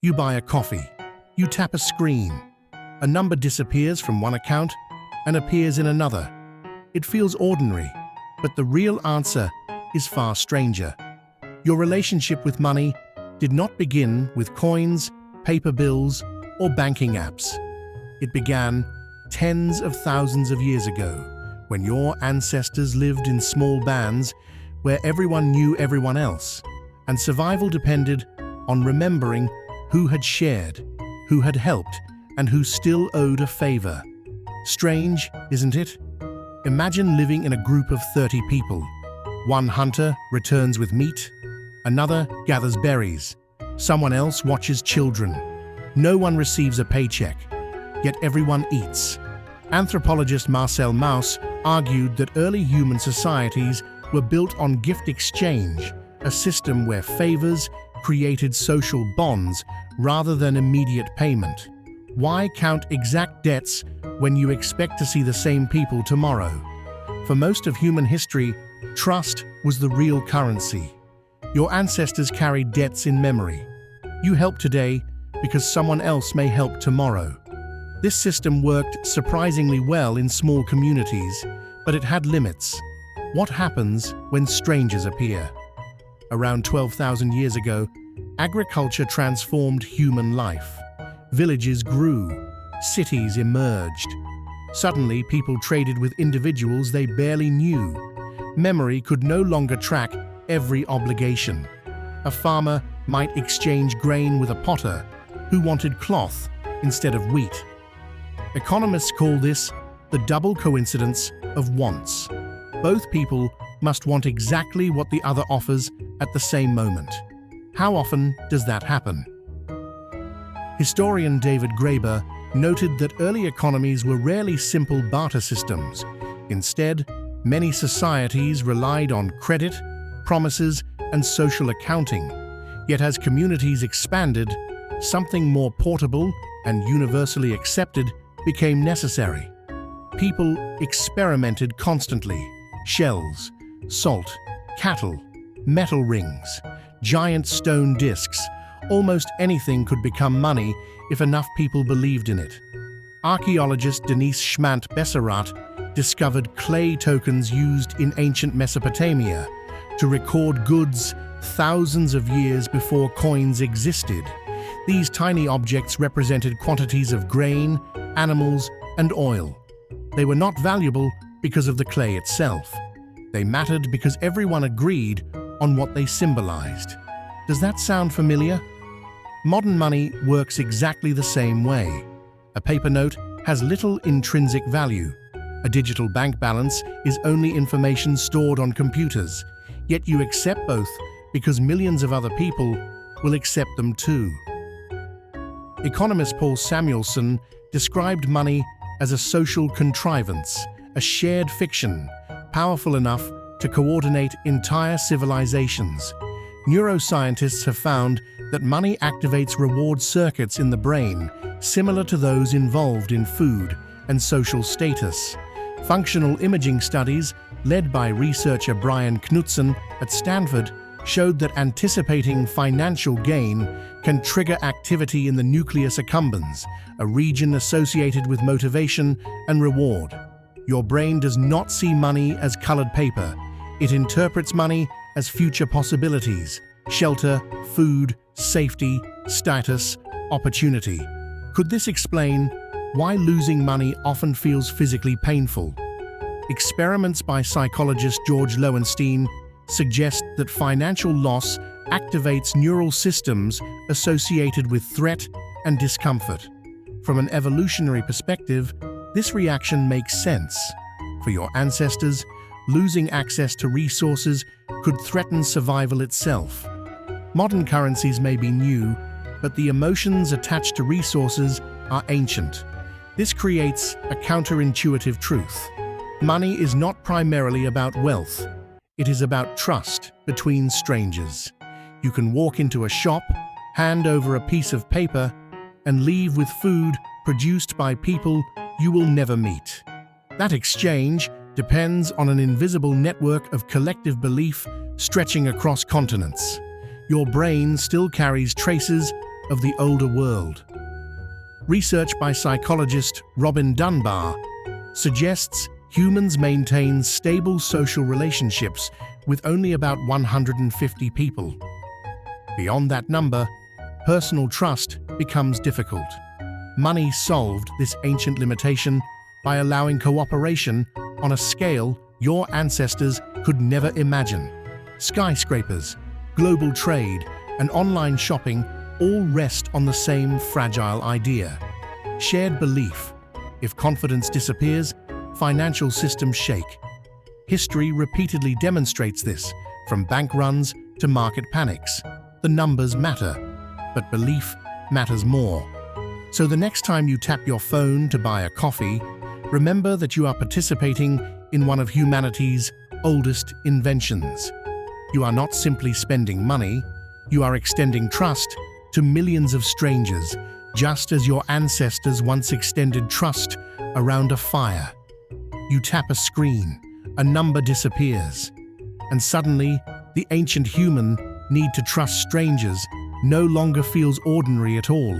You buy a coffee. You tap a screen. A number disappears from one account and appears in another. It feels ordinary, but the real answer is far stranger. Your relationship with money did not begin with coins, paper bills, or banking apps. It began tens of thousands of years ago, when your ancestors lived in small bands where everyone knew everyone else, and survival depended on remembering who had shared, who had helped, and who still owed a favor. Strange, isn't it? Imagine living in a group of 30 people. One hunter returns with meat, another gathers berries, someone else watches children. No one receives a paycheck, yet everyone eats. Anthropologist Marcel Mauss argued that early human societies were built on gift exchange, a system where favors created social bonds rather than immediate payment. Why count exact debts when you expect to see the same people tomorrow? For most of human history, trust was the real currency. Your ancestors carried debts in memory. You help today because someone else may help tomorrow. This system worked surprisingly well in small communities, but it had limits. What happens when strangers appear? Around 12,000 years ago, agriculture transformed human life. Villages grew, cities emerged. Suddenly, people traded with individuals they barely knew. Memory could no longer track every obligation. A farmer might exchange grain with a potter who wanted cloth instead of wheat. Economists call this the double coincidence of wants. Both people must want exactly what the other offers at the same moment. How often does that happen? Historian David Graeber noted that early economies were rarely simple barter systems. Instead, many societies relied on credit, promises, and social accounting. Yet as communities expanded, something more portable and universally accepted became necessary. People experimented constantly. Shells, salt, cattle, metal rings, giant stone discs. Almost anything could become money if enough people believed in it. Archaeologist Denise Schmant-Besserat discovered clay tokens used in ancient Mesopotamia to record goods thousands of years before coins existed. These tiny objects represented quantities of grain, animals, and oil. They were not valuable because of the clay itself. They mattered because everyone agreed on what they symbolized. Does that sound familiar? Modern money works exactly the same way. A paper note has little intrinsic value. A digital bank balance is only information stored on computers, yet you accept both because millions of other people will accept them too. Economist Paul Samuelson described money as a social contrivance, a shared fiction, powerful enough to coordinate entire civilizations. Neuroscientists have found that money activates reward circuits in the brain, similar to those involved in food and social status. Functional imaging studies, led by researcher Brian Knudsen at Stanford, showed that anticipating financial gain can trigger activity in the nucleus accumbens, a region associated with motivation and reward. Your brain does not see money as colored paper. It interprets money as future possibilities: shelter, food, safety, status, opportunity. Could this explain why losing money often feels physically painful? Experiments by psychologist George Lowenstein suggest that financial loss activates neural systems associated with threat and discomfort. From an evolutionary perspective, this reaction makes sense. For your ancestors, losing access to resources could threaten survival itself. Modern currencies may be new, but the emotions attached to resources are ancient. This creates a counterintuitive truth. Money is not primarily about wealth. It is about trust between strangers. You can walk into a shop, hand over a piece of paper, and leave with food produced by people you will never meet. That exchange depends on an invisible network of collective belief stretching across continents. Your brain still carries traces of the older world. Research by psychologist Robin Dunbar suggests humans maintain stable social relationships with only about 150 people. Beyond that number, personal trust becomes difficult. Money solved this ancient limitation by allowing cooperation on a scale your ancestors could never imagine. Skyscrapers, global trade, and online shopping all rest on the same fragile idea: shared belief. If confidence disappears, financial systems shake. History repeatedly demonstrates this, from bank runs to market panics. The numbers matter, but belief matters more. So the next time you tap your phone to buy a coffee, remember that you are participating in one of humanity's oldest inventions. You are not simply spending money, you are extending trust to millions of strangers, just as your ancestors once extended trust around a fire. You tap a screen, a number disappears, and suddenly the ancient human need to trust strangers no longer feels ordinary at all.